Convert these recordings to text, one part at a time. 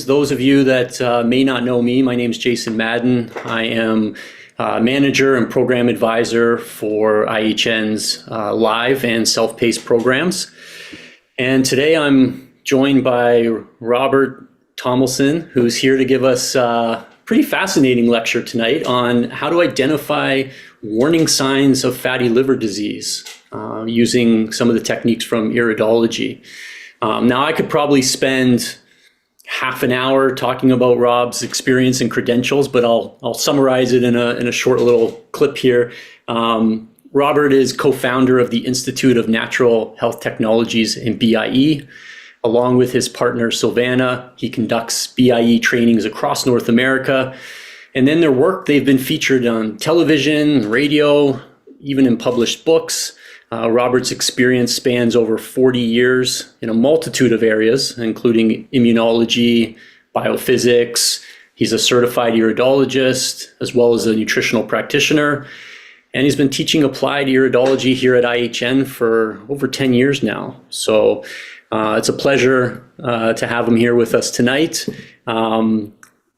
those of you that may not know me, my name is Jason Madden. I am manager and program advisor for IHN's live and self-paced programs. And today I'm joined by Robert Tomilson, who's here to give us a pretty fascinating lecture tonight on how to identify warning signs of fatty liver disease using some of the techniques from iridology. Now, I could probably spend half an hour talking about Rob's experience and credentials, but I'll summarize it in a short little clip here. Robert is co-founder of the Institute of Natural Health Technologies in BIE. Along with his partner, Sylvana, he conducts BIE trainings across North America. And then their work, they've been featured on television, radio, even in published books. Robert's experience spans over 40 years in a multitude of areas, including immunology, biophysics. He's a certified iridologist, as well as a nutritional practitioner. And he's been teaching applied iridology here at IHN for over 10 years now. So it's a pleasure to have him here with us tonight.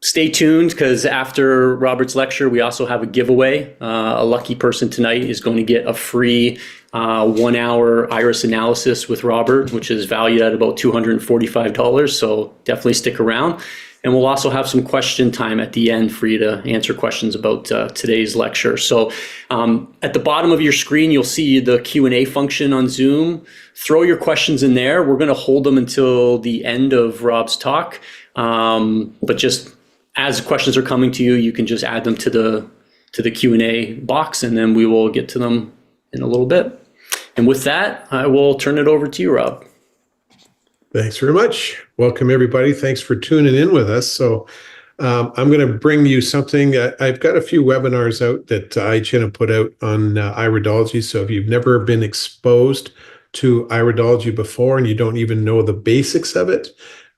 Stay tuned, because after Robert's lecture, we also have a giveaway. A lucky person tonight is going to get a free 1 hour iris analysis with Robert, which is valued at about $245. So definitely stick around. And we'll also have some question time at the end for you to answer questions about today's lecture. So at the bottom of your screen, you'll see the Q&A function on Zoom. Throw your questions in there. We're going to hold them until the end of Rob's talk. But just as questions are coming to you, you can just add them to the Q&A box, and then we will get to them in a little bit. And with that, I will turn it over to you, Rob. Thanks very much. Welcome, everybody. Thanks for tuning in with us. So I'm going to bring you something. I've got a few webinars out that IHN have put out on iridology. So if you've never been exposed to iridology before and you don't even know the basics of it,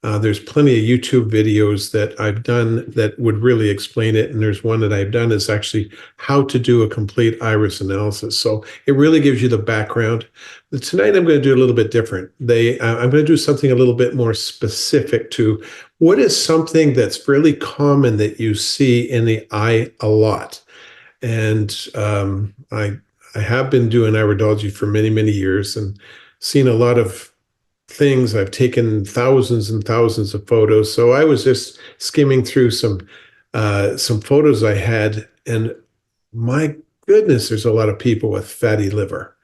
there's plenty of YouTube videos that I've done that would really explain it. And there's one that I've done is actually how to do a complete iris analysis. So it really gives you the background. But tonight, I'm going to do a little bit different. I'm going to do something a little bit more specific to what is something that's really common that you see in the eye a lot. And I have been doing iridology for many, many years and seen a lot of things. I've taken thousands and thousands of photos. So I was just skimming through some photos I had, and my goodness, there's a lot of people with fatty liver.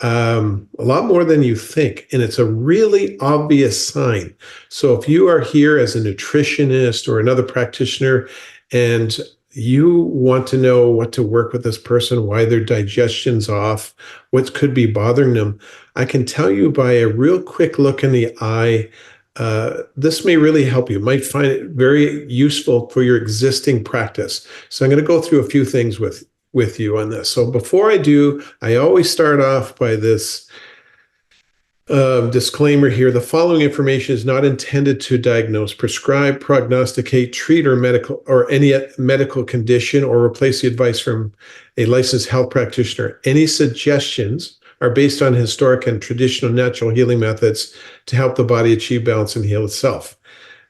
A lot more than you think, and it's a really obvious sign. So if you are here as a nutritionist or another practitioner and you want to know what to work with this person, why their digestion's off, what could be bothering them, I can tell you by a real quick look in the eye, this may really help you. You might find it very useful for your existing practice. So I'm going to go through a few things with you on this. So before I do, I always start off by this disclaimer here. The following information is not intended to diagnose, prescribe, prognosticate, treat, or any medical condition, or replace the advice from a licensed health practitioner. Any suggestions are based on historic and traditional natural healing methods to help the body achieve balance and heal itself.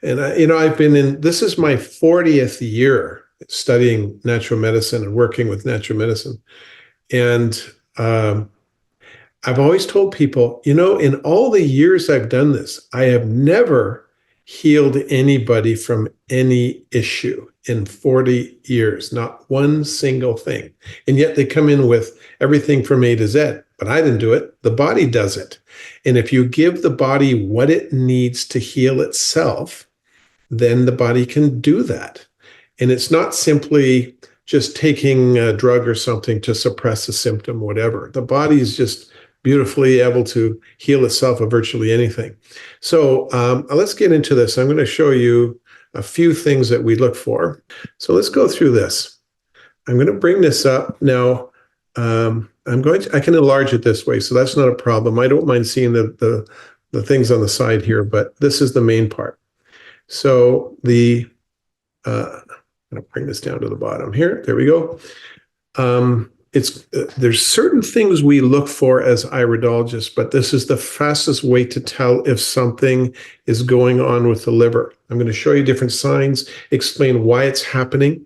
And this is my 40th year studying natural medicine and working with natural medicine. And I've always told people, in all the years I've done this, I have never healed anybody from any issue in 40 years, not one single thing. And yet they come in with everything from A to Z, but I didn't do it. The body does it. And if you give the body what it needs to heal itself, then the body can do that. And it's not simply just taking a drug or something to suppress a symptom, whatever. The body is just beautifully able to heal itself of virtually anything. So let's get into this. I'm going to show you a few things that we look for. So let's go through this. I'm going to bring this up. Now, I can enlarge it this way, so that's not a problem. I don't mind seeing the things on the side here, but this is the main part. So I'm going to bring this down to the bottom here. There we go. there's certain things we look for as iridologists, but this is the fastest way to tell if something is going on with the liver. I'm going to show you different signs, explain why it's happening.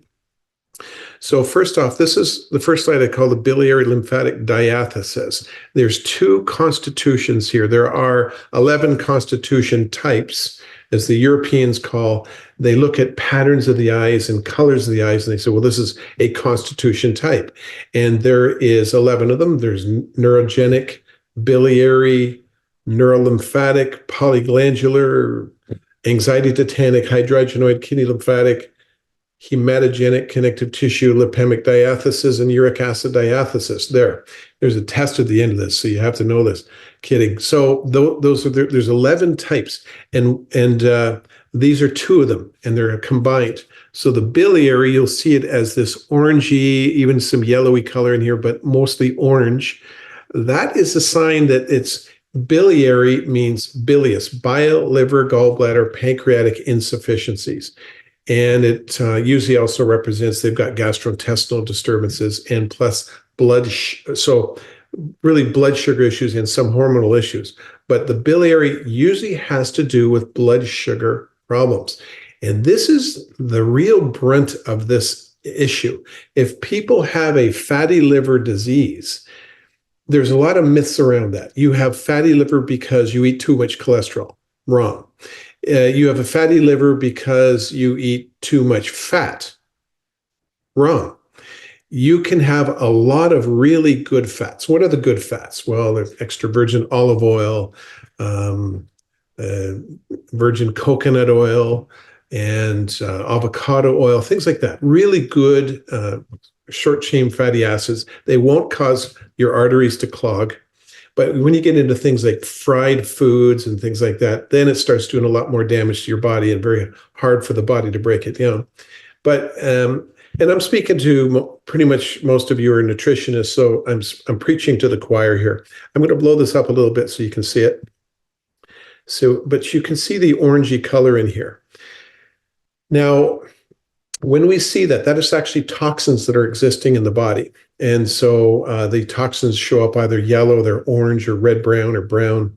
So first off, this is the first slide I call the biliary lymphatic diathesis. There's two constitutions here. There are 11 constitution types, as the Europeans call. They look at patterns of the eyes and colors of the eyes, and they say, well, this is a constitution type. And there is 11 of them. There's neurogenic, biliary, neurolymphatic, polyglandular, anxiety tetanic, hydrogenoid, kidney lymphatic, hematogenic, connective tissue, lipemic diathesis, and uric acid diathesis. There's a test at the end of this, so you have to know this. Kidding. So those are there's 11 types, and these are two of them, and they're combined. So the biliary, you'll see it as this orangey, even some yellowy color in here, but mostly orange. That is a sign that it's biliary, means bilious, bile, liver, gallbladder, pancreatic insufficiencies. And it usually also represents they've got gastrointestinal disturbances and plus so really blood sugar issues and some hormonal issues. But the biliary usually has to do with blood sugar problems. And this is the real brunt of this issue. If people have a fatty liver disease, there's a lot of myths around that. You have fatty liver because you eat too much cholesterol. Wrong. You have a fatty liver because you eat too much fat. Wrong. You can have a lot of really good fats. What are the good fats? Well, there's extra virgin olive oil, virgin coconut oil, and avocado oil, things like that. Really good short-chain fatty acids. They won't cause your arteries to clog. But when you get into things like fried foods and things like that, then it starts doing a lot more damage to your body and very hard for the body to break it down. But and I'm speaking to pretty much most of you are nutritionists, so I'm preaching to the choir here. I'm going to blow this up a little bit so you can see it. So, but you can see the orangey color in here. Now, when we see that, that is actually toxins that are existing in the body. And so the toxins show up either yellow, they're orange or red, brown or brown,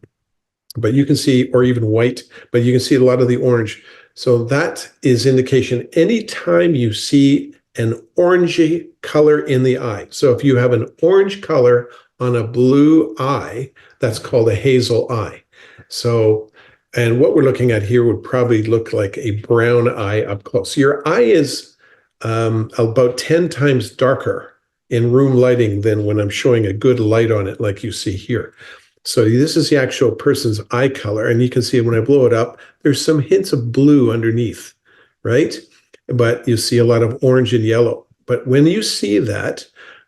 but you can see, or even white, but you can see a lot of the orange. So that is indication anytime you see an orangey color in the eye. So if you have an orange color on a blue eye, that's called a hazel eye. So, and what we're looking at here would probably look like a brown eye up close. Your eye is about 10 times darker in room lighting than when I'm showing a good light on it like you see here. So this is the actual person's eye color, and you can see when I blow it up, there's some hints of blue underneath, right? But you see a lot of orange and yellow. But when you see that,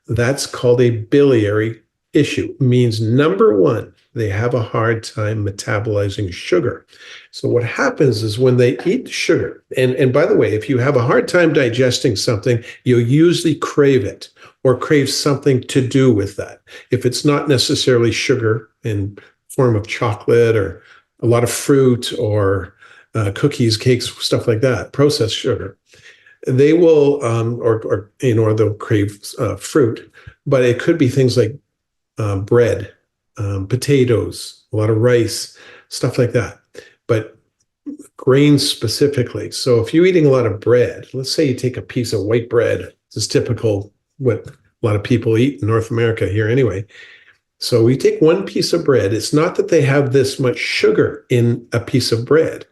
that's called a biliary issue. It means number one, they have a hard time metabolizing sugar. So what happens is when they eat sugar, and by the way, if you have a hard time digesting something, you'll usually crave it or crave something to do with that. If it's not necessarily sugar in form of chocolate or a lot of fruit or cookies, cakes, stuff like that, processed sugar, they will, or they'll crave fruit, but it could be things like bread, potatoes, a lot of rice, stuff like that, but grains specifically. So if you're eating a lot of bread, let's say you take a piece of white bread, this is typical what a lot of people eat in North America here anyway. So we take one piece of bread. It's not that they have this much sugar in a piece of bread.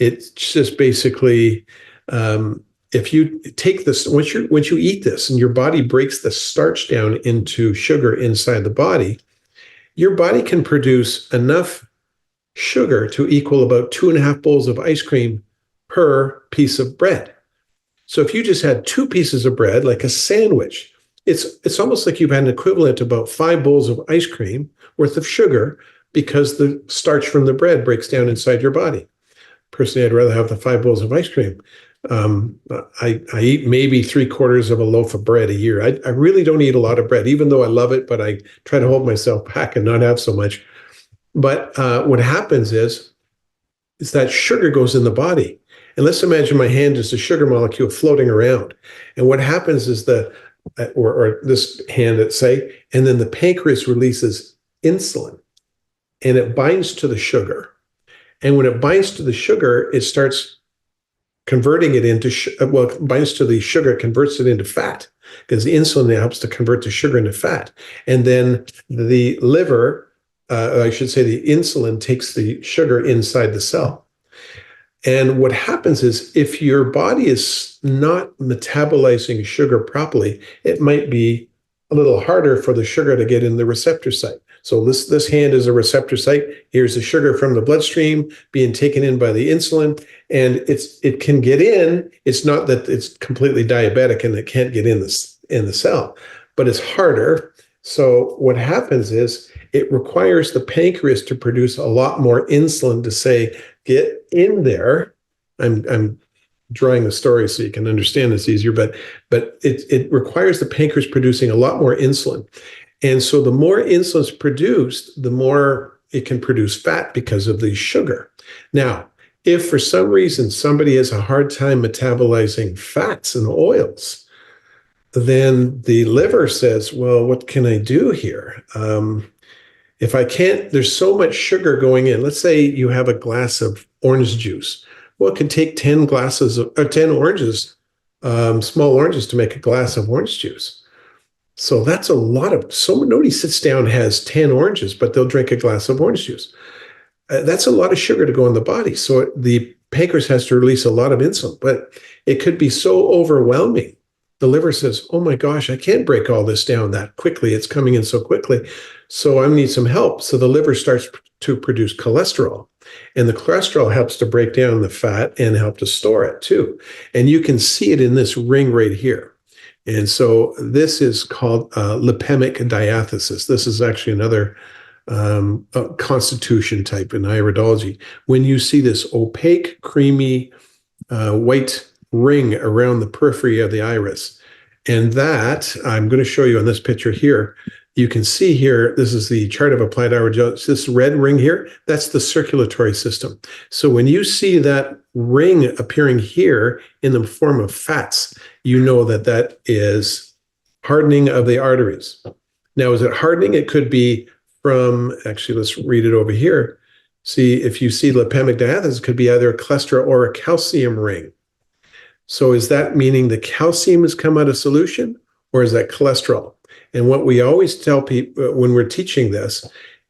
It's just basically, if you take this, once you eat this and your body breaks the starch down into sugar inside the body, your body can produce enough sugar to equal about 2.5 bowls of ice cream per piece of bread. So if you just had 2 pieces of bread, like a sandwich, it's almost like you've had an equivalent to about 5 bowls of ice cream worth of sugar because the starch from the bread breaks down inside your body. Personally, I'd rather have the 5 bowls of ice cream. I eat maybe 3/4 of a loaf of bread a year. I really don't eat a lot of bread, even though I love it, but I try to hold myself back and not have so much. But what happens is that sugar goes in the body. And let's imagine my hand is a sugar molecule floating around. And what happens is the or this hand, let's say, and then the pancreas releases insulin and it binds to the sugar. And when it binds to the sugar, it starts converting it into, well, it binds to the sugar, converts it into fat because the insulin helps to convert the sugar into fat. And then the liver, I should say the insulin takes the sugar inside the cell. And what happens is if your body is not metabolizing sugar properly, it might be a little harder for the sugar to get in the receptor site. So this hand is a receptor site. Here's the sugar from the bloodstream being taken in by the insulin, and it can get in. It's not that it's completely diabetic and it can't get in the cell, but it's harder. So what happens is it requires the pancreas to produce a lot more insulin to say, get in there. I'm drawing the story so you can understand this easier, but it requires the pancreas producing a lot more insulin. And so the more insulin is produced, the more it can produce fat because of the sugar. Now, if for some reason somebody has a hard time metabolizing fats and oils, then the liver says, well, what can I do here? If I can't, there's so much sugar going in. Let's say you have a glass of orange juice. Well, it could take 10 oranges, small oranges to make a glass of orange juice. So that's a lot of, nobody sits down and has 10 oranges, but they'll drink a glass of orange juice. That's a lot of sugar to go in the body. So the pancreas has to release a lot of insulin, but it could be so overwhelming. The liver says, oh my gosh, I can't break all this down that quickly. It's coming in so quickly. So I need some help. So the liver starts to produce cholesterol. And the cholesterol helps to break down the fat and help to store it too. And you can see it in this ring right here. And so this is called lipemic diathesis. This is actually another constitution type in iridology. When you see this opaque, creamy, white ring around the periphery of the iris, and that I'm going to show you on this picture here. You can see here, this is the chart of applied iridology. This red ring here, that's the circulatory system. So when you see that ring appearing here in the form of fats, you know that that is hardening of the arteries. Now, is it hardening? It could be from, actually, let's read it over here. See, if you see lipemic diathesis, it could be either a cholesterol or a calcium ring. So is that meaning the calcium has come out of solution, or is that cholesterol? And what we always tell people when we're teaching this,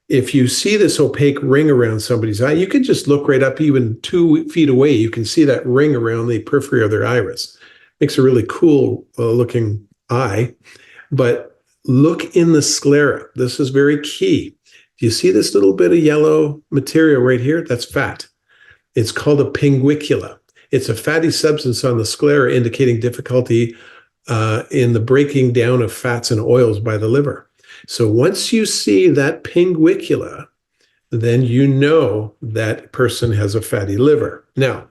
if you see this opaque ring around somebody's eye, you can just look right up, even 2 feet away. You can see that ring around the periphery of their iris. Makes a really cool looking eye. But look in the sclera. This is very key. Do you see this little bit of yellow material right here? That's fat. It's called a pinguicula. It's a fatty substance on the sclera indicating difficulty in the breaking down of fats and oils by the liver. So once you see that pinguicula, then you know that person has a fatty liver. Now,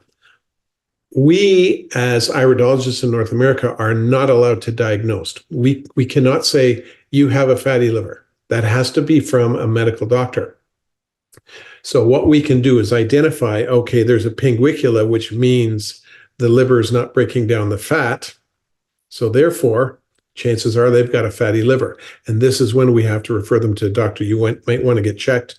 we as iridologists in North America are not allowed to diagnose. We cannot say you have a fatty liver. That has to be from a medical doctor. So what we can do is identify, okay, there's a pinguicula, which means the liver is not breaking down the fat. So therefore, chances are they've got a fatty liver. And this is when we have to refer them to a doctor. You might want to get checked.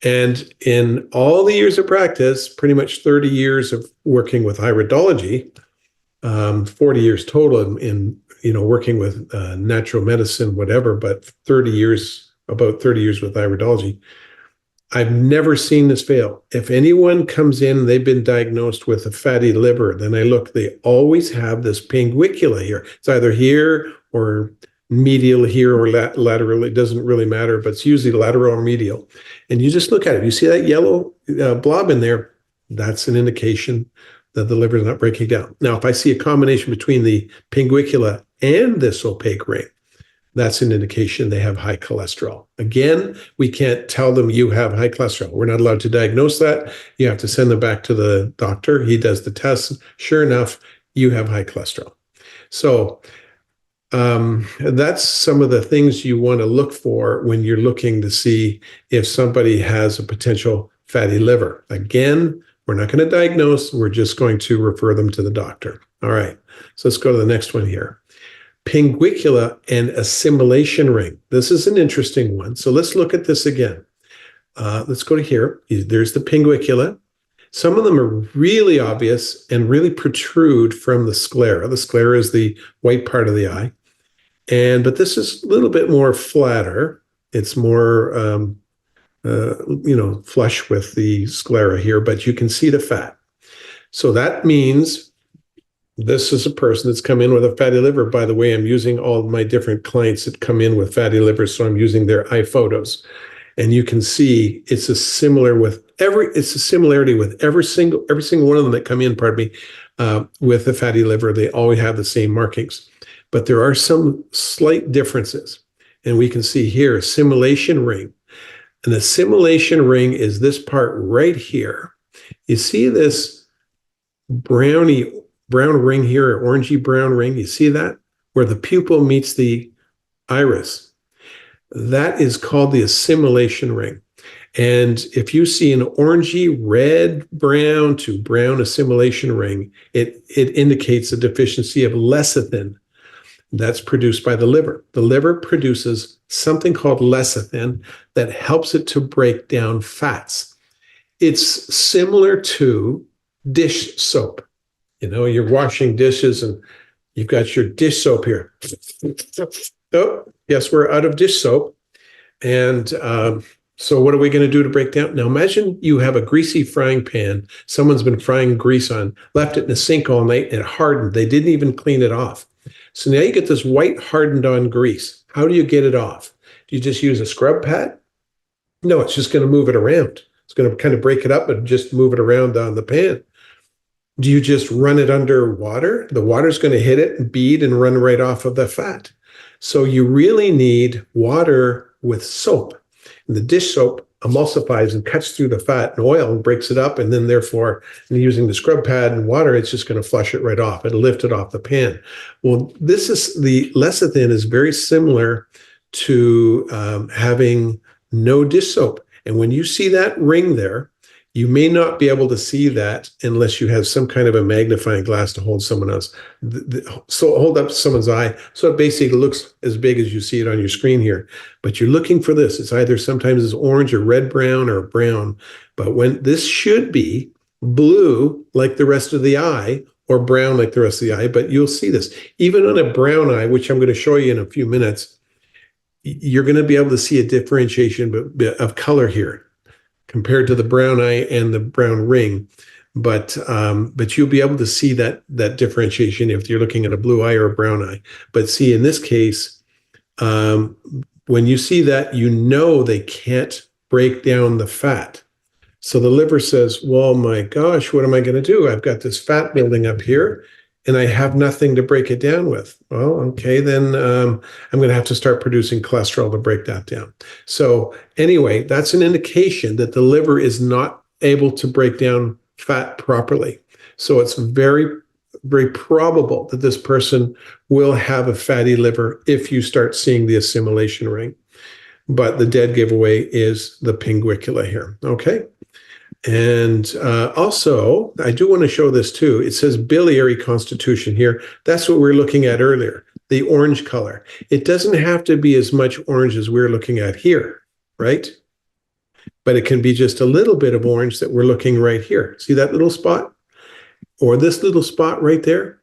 And in all the years of practice, pretty much 30 years of working with iridology, 40 years total in working with natural medicine, whatever, but about 30 years with iridology, I've never seen this fail. If anyone comes in, they've been diagnosed with a fatty liver, then I look, they always have this pinguicula here. It's either here or medial here or lateral. It doesn't really matter, but it's usually lateral or medial. And you just look at it. You see that yellow blob in there? That's an indication that the liver is not breaking down. Now, if I see a combination between the pinguicula and this opaque ring, that's an indication they have high cholesterol. Again, we can't tell them you have high cholesterol. We're not allowed to diagnose that. You have to send them back to the doctor. He does the tests. Sure enough, you have high cholesterol. So that's some of the things you want to look for when you're looking to see if somebody has a potential fatty liver. Again, we're not going to diagnose. We're just going to refer them to the doctor. All right. So let's go to the next one here. pinguicula and assimilation ring. This is an interesting one. So let's look at this again. Let's go to here. There's the pinguicula. Some of them are really obvious and really protrude from the sclera. The sclera is the white part of the eye. But this is a little bit more flatter. It's more, flush with the sclera here, but you can see the fat. So that means this is a person that's come in with a fatty liver. By the way, I'm using all of my different clients that come in with fatty livers, so I'm using their eye photos. And you can see it's a similarity with every single one of them that come in, with the fatty liver. They always have the same markings. But there are some slight differences. And we can see here, assimilation ring. And the assimilation ring is this part right here. You see this brown ring here, orangey brown ring. You see that? Where the pupil meets the iris. That is called the assimilation ring. And if you see an orangey red brown to brown assimilation ring, it indicates a deficiency of lecithin that's produced by the liver. The liver produces something called lecithin that helps it to break down fats. It's similar to dish soap. You're washing dishes and you've got your dish soap here. Oh, yes, we're out of dish soap. And so what are we going to do to break down? Now imagine you have a greasy frying pan. Someone's been frying grease on, left it in the sink all night, and it hardened. They didn't even clean it off. So now you get this white hardened on grease. How do you get it off? Do you just use a scrub pad? No, it's just going to move it around. It's going to kind of break it up and just move it around on the pan. Do you just run it under water? The water's going to hit it and bead and run right off of the fat. So you really need water with soap. And the dish soap emulsifies and cuts through the fat and oil and breaks it up. And then therefore, using the scrub pad and water, it's just going to flush it right off. It'll lift it off the pan. Well, the lecithin is very similar to having no dish soap. And when you see that ring there, you may not be able to see that unless you have some kind of a magnifying glass to hold someone else. So hold up someone's eye. So it basically looks as big as you see it on your screen here. But you're looking for this. It's either sometimes it's orange or red brown or brown. But when this should be blue like the rest of the eye or brown like the rest of the eye. But you'll see this. Even on a brown eye, which I'm going to show you in a few minutes, you're going to be able to see a differentiation of color here compared to the brown eye and the brown ring. But you'll be able to see that differentiation if you're looking at a blue eye or a brown eye. But see, in this case, when you see that, they can't break down the fat. So the liver says, well, my gosh, what am I going to do? I've got this fat building up here and I have nothing to break it down with. Well, okay, then I'm going to have to start producing cholesterol to break that down. So anyway, that's an indication that the liver is not able to break down fat properly. So it's very, very probable that this person will have a fatty liver if you start seeing the assimilation ring. But the dead giveaway is the pinguicula here, okay? And also, I do want to show this too. It says biliary constitution here. That's what we were looking at earlier, the orange color. It doesn't have to be as much orange as we're looking at here, right? But it can be just a little bit of orange that we're looking right here. See that little spot? Or this little spot right there?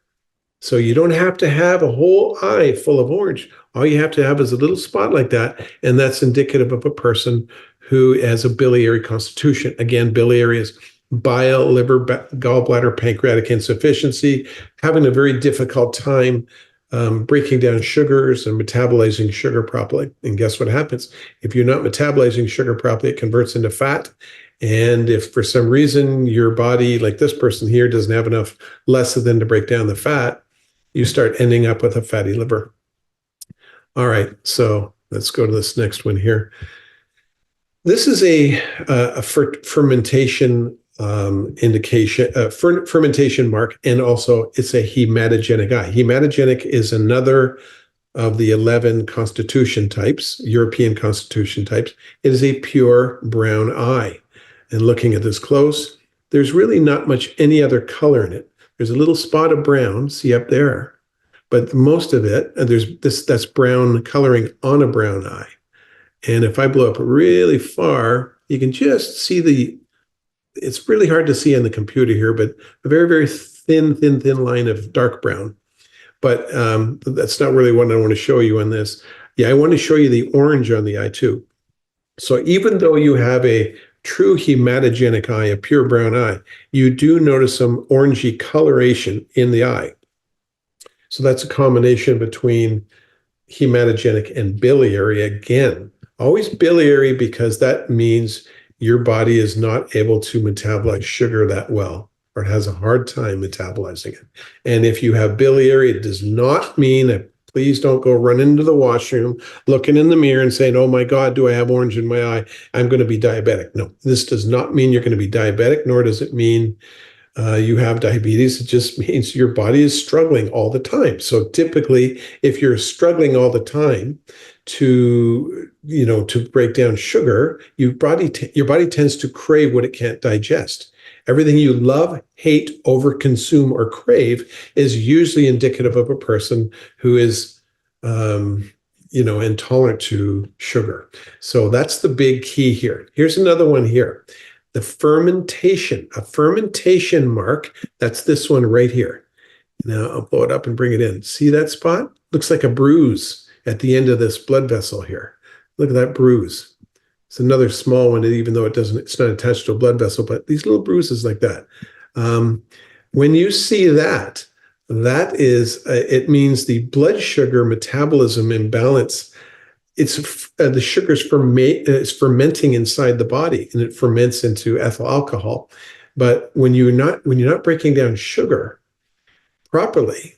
So you don't have to have a whole eye full of orange. All you have to have is a little spot like that, and that's indicative of a person who has a biliary constitution. Again, biliary is bile, liver, gallbladder, pancreatic insufficiency, having a very difficult time breaking down sugars and metabolizing sugar properly. And guess what happens? If you're not metabolizing sugar properly, it converts into fat. And if for some reason your body, like this person here, doesn't have enough lecithin to break down the fat, you start ending up with a fatty liver. All right, so let's go to this next one here. This is a fermentation indication, fermentation mark, and also it's a hematogenic eye. Hematogenic is another of the 11 constitution types, European constitution types. It is a pure brown eye. And looking at this close, there's really not much any other color in it. There's a little spot of brown, see up there, but most of it, that's brown coloring on a brown eye. And if I blow up really far, you can just see it's really hard to see on the computer here, but a very, very thin line of dark brown. But that's not really what I want to show you on this. Yeah, I want to show you the orange on the eye too. So even though you have a true hematogenic eye, a pure brown eye, you do notice some orangey coloration in the eye. So that's a combination between hematogenic and biliary. Again, always biliary, because that means your body is not able to metabolize sugar that well, or it has a hard time metabolizing it. And if you have biliary, it does not mean that, please don't go run into the washroom, looking in the mirror and saying, oh my God, do I have orange in my eye? I'm going to be diabetic. No, this does not mean you're going to be diabetic, nor does it mean you have diabetes. It just means your body is struggling all the time. So typically, if you're struggling all the time to break down sugar, your body tends to crave what it can't digest. Everything you love, hate, overconsume, or crave is usually indicative of a person who is, intolerant to sugar. So that's the big key here. Here's another one here. The fermentation, a fermentation mark, that's this one right here. Now I'll blow it up and bring it in. See that spot? Looks like a bruise at the end of this blood vessel here. Look at that bruise. It's another small one, even though it's not attached to a blood vessel, but these little bruises like that. When you see that, it means the blood sugar metabolism imbalance. It's the sugar is fermenting inside the body, and it ferments into ethyl alcohol. But when you're not breaking down sugar properly,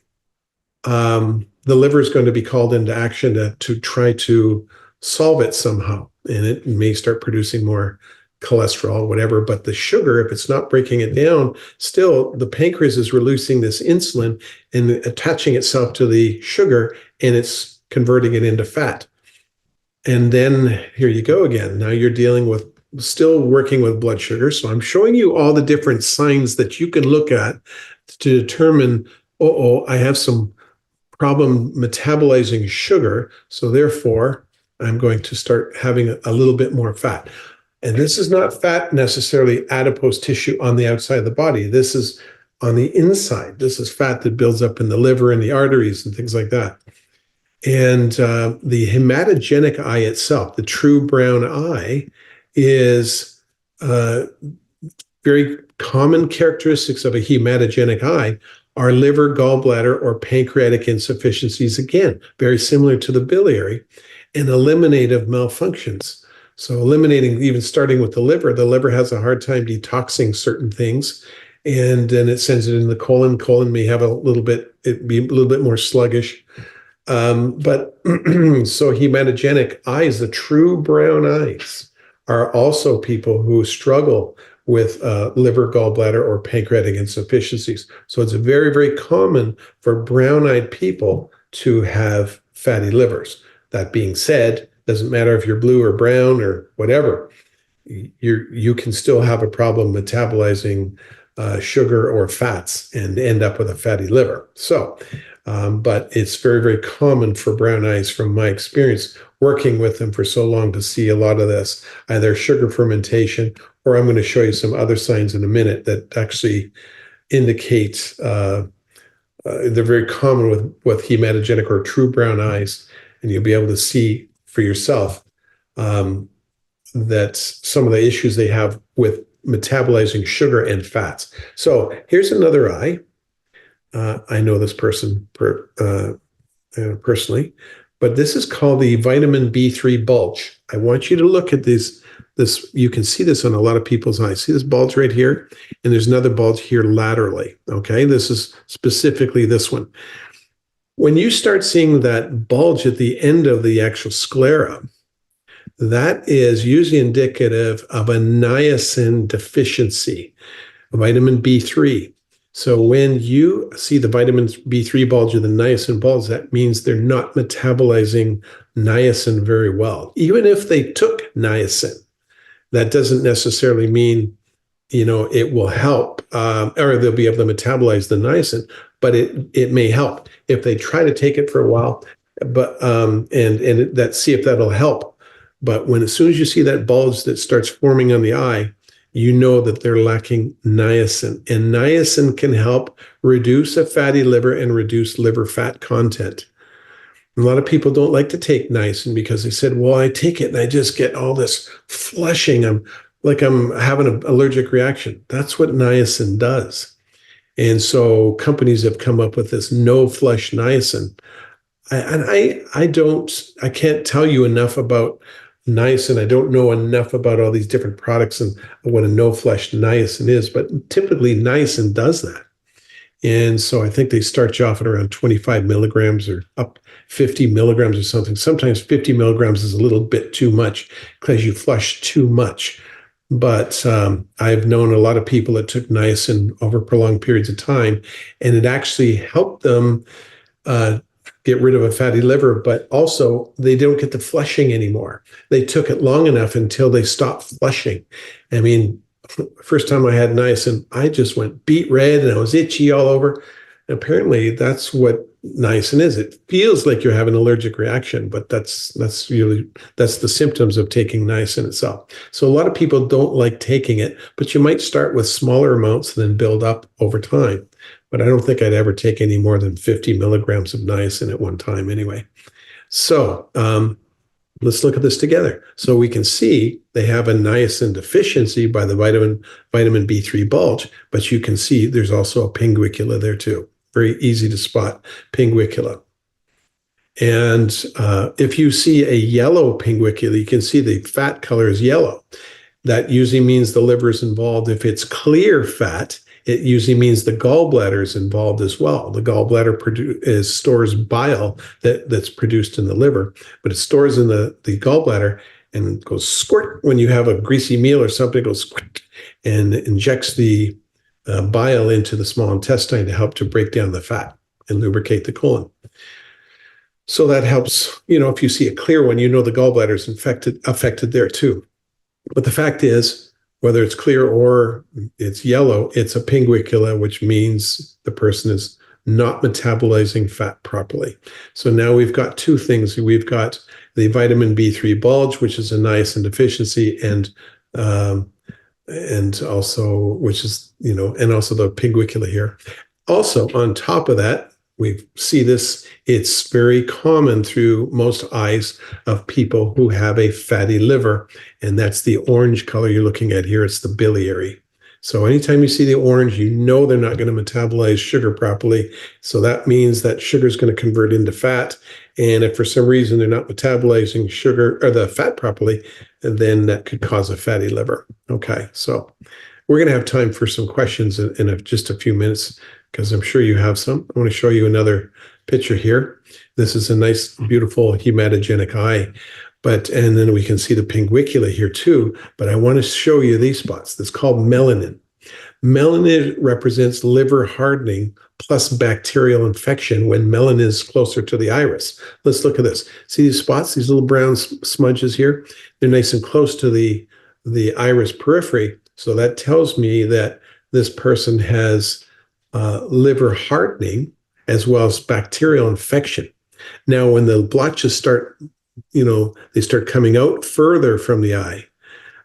the liver is going to be called into action to try to solve it somehow, and it may start producing more cholesterol, whatever. But the sugar, if it's not breaking it down, still the pancreas is releasing this insulin and attaching itself to the sugar, and it's converting it into fat. And then here you go again. Now you're still working with blood sugar. So I'm showing you all the different signs that you can look at to determine, I have some problem metabolizing sugar. So therefore, I'm going to start having a little bit more fat. And this is not fat necessarily adipose tissue on the outside of the body. This is on the inside. This is fat that builds up in the liver and the arteries and things like that. And the hematogenic eye itself, the true brown eye, is very common characteristics of a hematogenic eye are liver, gallbladder, or pancreatic insufficiencies. Again, very similar to the biliary, and eliminative malfunctions. So even starting with the liver has a hard time detoxing certain things, and then it sends it in the colon. Colon may have it be a little bit more sluggish. But so hematogenic eyes, the true brown eyes, are also people who struggle with liver, gallbladder, or pancreatic insufficiencies. So it's very, very common for brown-eyed people to have fatty livers. That being said, doesn't matter if you're blue or brown or whatever, you can still have a problem metabolizing sugar or fats and end up with a fatty liver. So, but it's very, very common for brown eyes, from my experience working with them for so long, to see a lot of this, either sugar fermentation, or I'm going to show you some other signs in a minute that actually indicate they're very common with hematogenic or true brown eyes, and you'll be able to see for yourself that some of the issues they have with metabolizing sugar and fats. So here's another eye. I know this person personally, but this is called the vitamin B3 bulge. I want you to look at this. You can see this on a lot of people's eyes. See this bulge right here? And there's another bulge here laterally. Okay, this is specifically this one. When you start seeing that bulge at the end of the actual sclera, that is usually indicative of a niacin deficiency, vitamin B3. So when you see the vitamin B3 bulge or the niacin bulge, that means they're not metabolizing niacin very well. Even if they took niacin, that doesn't necessarily mean it will help, or they'll be able to metabolize the niacin, but it may help if they try to take it for a while, but see if that'll help. But as soon as you see that bulge that starts forming on the eye, you know that they're lacking niacin, and niacin can help reduce a fatty liver and reduce liver fat content. A lot of people don't like to take niacin because they said, well, I take it and I just get all this flushing. I'm having an allergic reaction. That's what niacin does. And so companies have come up with this no flush niacin. I can't tell you enough about niacin. I don't know enough about all these different products and what a no flush niacin is, but typically niacin does that. And so I think they start you off at around 25 milligrams or up 50 milligrams or something. Sometimes 50 milligrams is a little bit too much because you flush too much. But I've known a lot of people that took niacin over prolonged periods of time, and it actually helped them get rid of a fatty liver, but also they don't get the flushing anymore. They took it long enough until they stopped flushing. I mean, first time I had niacin, I just went beet red and I was itchy all over. Apparently, that's what niacin is. It feels like you're having an allergic reaction, but that's the symptoms of taking niacin itself. So a lot of people don't like taking it, but you might start with smaller amounts and then build up over time. But I don't think I'd ever take any more than 50 milligrams of niacin at one time anyway. So let's look at this together. So we can see they have a niacin deficiency by the vitamin B3 bulge, but you can see there's also a pinguicula there too. Very easy to spot pinguicula. And if you see a yellow pinguicula, you can see the fat color is yellow. That usually means the liver is involved. If it's clear fat, it usually means the gallbladder is involved as well. The gallbladder stores bile that's produced in the liver, but it stores in the gallbladder and goes squirt when you have a greasy meal or something. It goes squirt and injects the bile into the small intestine to help to break down the fat and lubricate the colon. So that helps. If you see a clear one, the gallbladder is affected there too. But the fact is, whether it's clear or it's yellow, it's a pinguicula, which means the person is not metabolizing fat properly. So now we've got two things. We've got the vitamin B3 bulge, which is a niacin deficiency, and also the pinguicula here. Also, on top of that, we see this. It's very common through most eyes of people who have a fatty liver, and that's the orange color you're looking at here. It's the biliary. So anytime you see the orange, they're not going to metabolize sugar properly. So that means that sugar is going to convert into fat. And if for some reason they're not metabolizing sugar or the fat properly, then that could cause a fatty liver. Okay, so we're going to have time for some questions in just a few minutes, because I'm sure you have some. I want to show you another picture here. This is a nice, beautiful hematogenic eye. And then we can see the pinguicula here too. But I want to show you these spots. That's called melanin. Melanin represents liver hardening plus bacterial infection when melanin is closer to the iris. Let's look at this. See these spots, these little brown smudges here? They're nice and close to the iris periphery. So that tells me that this person has liver hardening as well as bacterial infection. Now, when the blotches start, they start coming out further from the eye,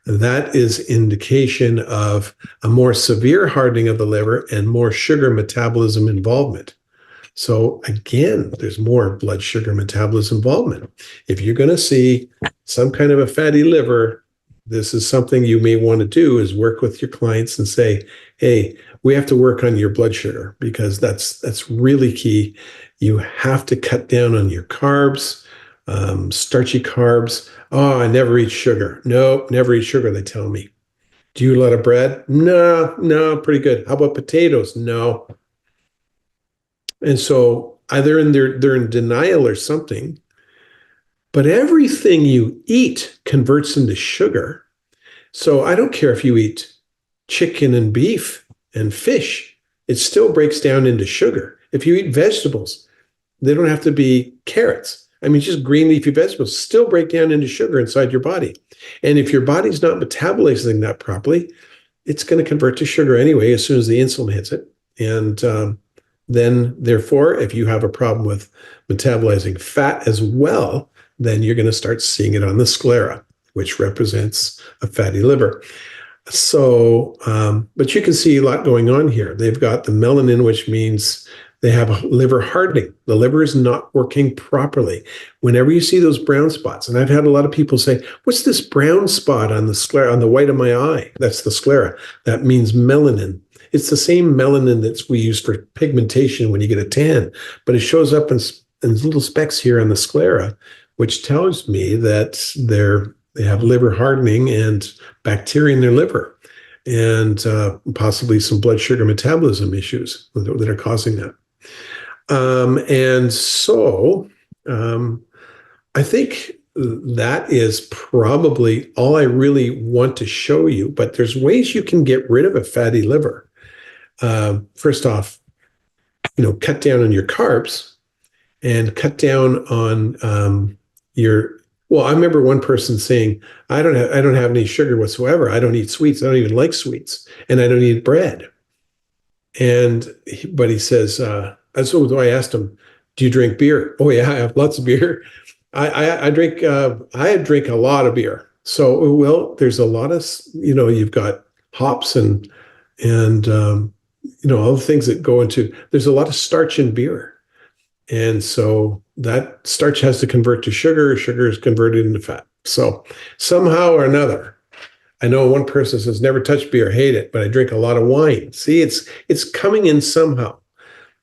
that is indication of a more severe hardening of the liver and more sugar metabolism involvement. So again, there's more blood sugar metabolism involvement. If you're going to see some kind of a fatty liver, this is something you may want to do, is work with your clients and say, hey, we have to work on your blood sugar, because that's really key. You have to cut down on your carbs, starchy carbs. Oh, I never eat sugar. Nope, never eat sugar, they tell me. Do you eat a lot of bread? No, pretty good. How about potatoes? No. And so either they're in denial or something, but everything you eat converts into sugar. So I don't care if you eat chicken and beef and fish, it still breaks down into sugar. If you eat vegetables, they don't have to be carrots. I mean, just green leafy vegetables still break down into sugar inside your body. And if your body's not metabolizing that properly, it's going to convert to sugar anyway as soon as the insulin hits it. And then, therefore, if you have a problem with metabolizing fat as well, then you're going to start seeing it on the sclera, which represents a fatty liver. So, but you can see a lot going on here. They've got the melanin, which means they have a liver hardening. The liver is not working properly. Whenever you see those brown spots, and I've had a lot of people say, what's this brown spot on the sclera, on the white of my eye? That's the sclera. That means melanin. It's the same melanin that we use for pigmentation when you get a tan, but it shows up in little specks here on the sclera, which tells me that they have liver hardening and bacteria in their liver, and possibly some blood sugar metabolism issues that are causing that. And so I think that is probably all I really want to show you, but there's ways you can get rid of a fatty liver. First off, cut down on your carbs and cut down on well, I remember one person saying, I don't have any sugar whatsoever. I don't eat sweets. I don't even like sweets, and I don't eat bread. But he says, so I asked him, do you drink beer? Oh yeah, I have lots of beer. I drink a lot of beer. So, well, there's a lot of, you've got hops and all the things that go into, there's a lot of starch in beer. And so that starch has to convert to sugar. Sugar is converted into fat. So somehow or another, I know one person says, never touch beer, hate it, but I drink a lot of wine. See, it's coming in somehow.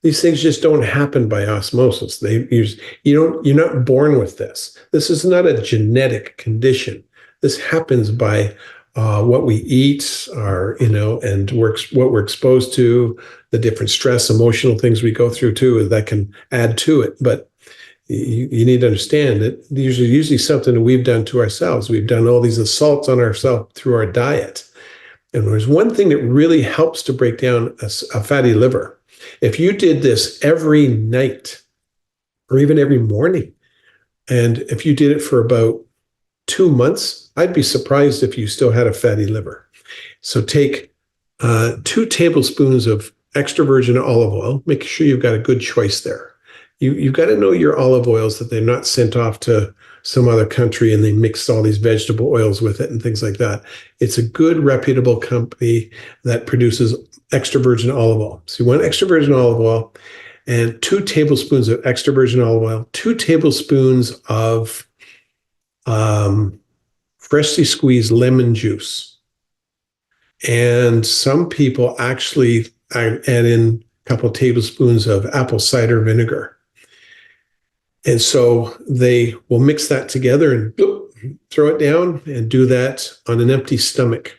These things just don't happen by osmosis. You're not born with this. This is not a genetic condition. This happens by what we eat, and what we're exposed to, the different stress, emotional things we go through too, that can add to it. But you need to understand that these are usually something that we've done to ourselves. We've done all these assaults on ourselves through our diet. And there's one thing that really helps to break down a fatty liver. If you did this every night or even every morning, and if you did it for about 2 months, I'd be surprised if you still had a fatty liver. So take 2 tablespoons of extra virgin olive oil. Make sure you've got a good choice there. You've got to know your olive oils, that they're not sent off to some other country and they mix all these vegetable oils with it and things like that. It's a good, reputable company that produces extra virgin olive oil. So you want extra virgin olive oil and 2 tablespoons of extra virgin olive oil, 2 tablespoons of freshly squeezed lemon juice. And some people actually add in a couple of tablespoons of apple cider vinegar. And so they will mix that together and throw it down and do that on an empty stomach.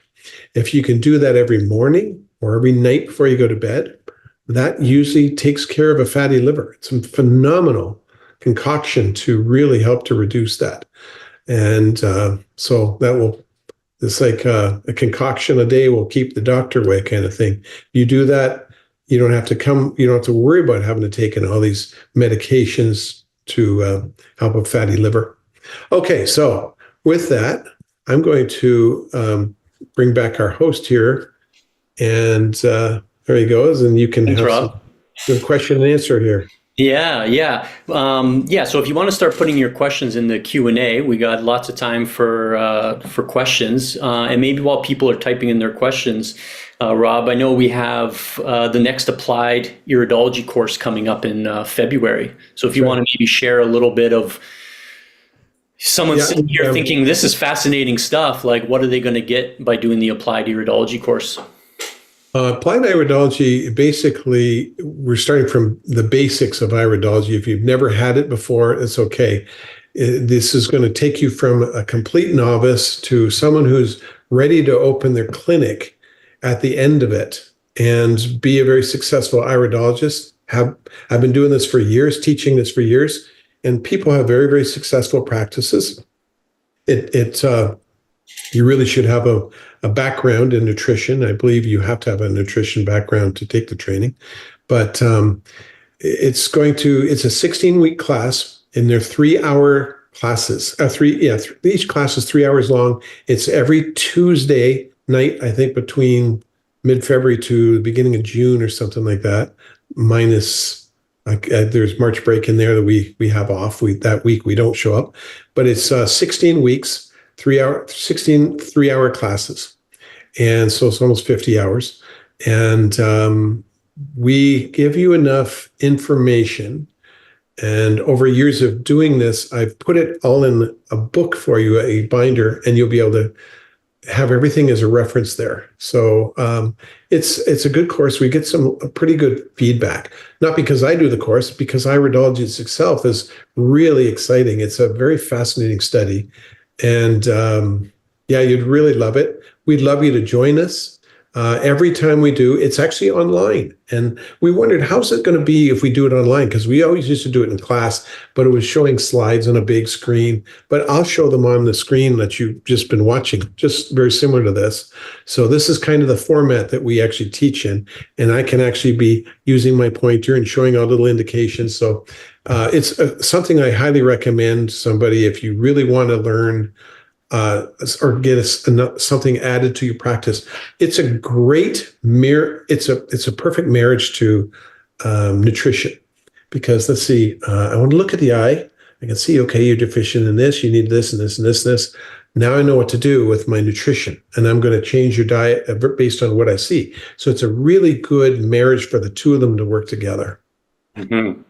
If you can do that every morning or every night before you go to bed, that usually takes care of a fatty liver. It's a phenomenal concoction to really help to reduce that. And so that will, it's like a concoction a day will keep the doctor away kind of thing. You do that, you don't have to worry about having to take in all these medications to help a fatty liver. Okay, so with that, I'm going to bring back our host here, and there he goes, and you can have some question and answer here. Yeah. So if you want to start putting your questions in the Q&A, we got lots of time for questions. And maybe while people are typing in their questions, Rob, I know we have the next applied iridology course coming up in February. So if you want to maybe share a little bit of someone sitting here thinking this is fascinating stuff, like what are they going to get by doing the applied iridology course? Applied iridology, basically, we're starting from the basics of iridology. If you've never had it before, it's okay. This is going to take you from a complete novice to someone who's ready to open their clinic at the end of it and be a very successful iridologist. I've been doing this for years, teaching this for years, and people have very, very successful practices. You really should have a background in nutrition. I believe you have to have a nutrition background to take the training. But it's a 16-week class, and they're 3-hour classes. Each class is 3 hours long. It's every Tuesday night, I think between mid-February to the beginning of June or something like that, minus there's March break in there that we have off. That week we don't show up, but it's 16 weeks, 16 3-hour classes, and so it's almost 50 hours, and we give you enough information. And over years of doing this, I've put it all in a book for you, a binder, and you'll be able to have everything as a reference there. So it's a good course. We get some pretty good feedback, not because I do the course, because iridology itself is really exciting. It's a very fascinating study. And yeah, you'd really love it. We'd love you to join us. Every time we do, it's actually online. And we wondered, how's it going to be if we do it online? Because we always used to do it in class, but it was showing slides on a big screen. But I'll show them on the screen that you've just been watching, just very similar to this. So this is kind of the format that we actually teach in. And I can actually be using my pointer and showing out little indications. So it's something I highly recommend somebody if you really want to learn or get something added to your practice. It's a great mirror. It's a perfect marriage to nutrition, because let's see, I want to look at the eye. I can see, okay, you're deficient in this, you need this and this and this and this. Now I know what to do with my nutrition, and I'm going to change your diet based on what I see. So it's a really good marriage for the two of them to work together. Mm-hmm.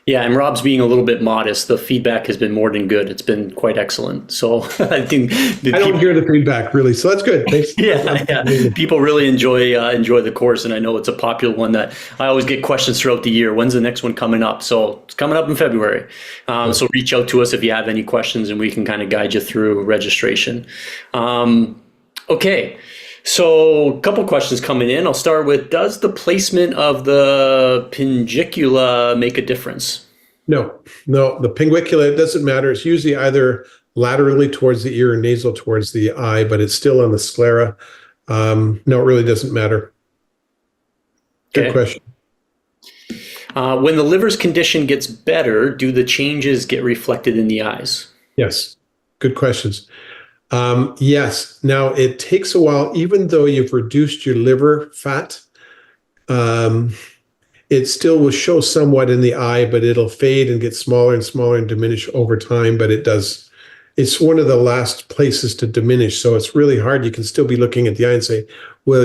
Yeah, and Rob's being a little bit modest. The feedback has been more than good. It's been quite excellent. So I think I don't hear the feedback really, so that's good. Thanks. Yeah. People really enjoy the course, and I know it's a popular one that I always get questions throughout the year. When's the next one coming up? So it's coming up in February. So reach out to us if you have any questions, and we can kind of guide you through registration. Okay. So a couple questions coming in. I'll start with, does the placement of the pinguicula make a difference? No, the pinguicula, it doesn't matter. It's usually either laterally towards the ear or nasal towards the eye, but it's still on the sclera. No, it really doesn't matter. Good question. When the liver's condition gets better, do the changes get reflected in the eyes? Yes, good questions. Yes. Now, it takes a while, even though you've reduced your liver fat, it still will show somewhat in the eye, but it'll fade and get smaller and smaller and diminish over time. But it's one of the last places to diminish. So it's really hard. You can still be looking at the eye and say, well,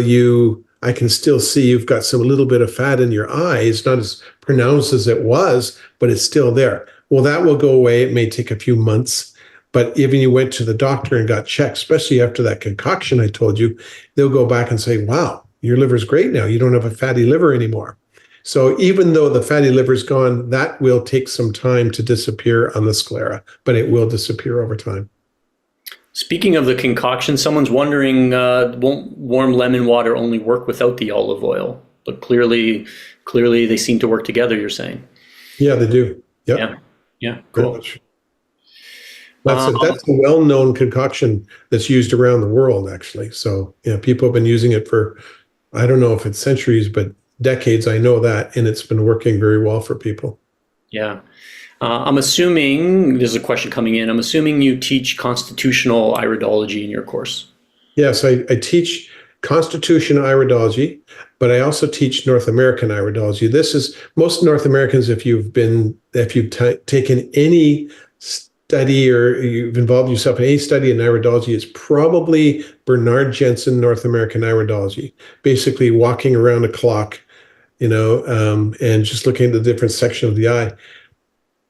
I can still see you've got some little bit of fat in your eye. It's not as pronounced as it was, but it's still there. Well, that will go away. It may take a few months. But even you went to the doctor and got checked, especially after that concoction I told you, they'll go back and say, wow, your liver's great now. You don't have a fatty liver anymore. So even though the fatty liver's gone, that will take some time to disappear on the sclera, but it will disappear over time. Speaking of the concoction, someone's wondering, won't warm lemon water only work without the olive oil? But clearly they seem to work together, you're saying. Yeah, they do. Yep. Yeah, cool. That's a well-known concoction that's used around the world, actually. So, people have been using it for, I don't know if it's centuries, but decades. I know that, and it's been working very well for people. Yeah. I'm assuming, there's a question coming in, I'm assuming you teach constitutional iridology in your course. Yes, I teach constitutional iridology, but I also teach North American iridology. This is, most North Americans, if you've taken any study or you've involved yourself in any study in iridology, it's probably Bernard Jensen North American iridology, basically walking around a clock, and just looking at the different section of the eye.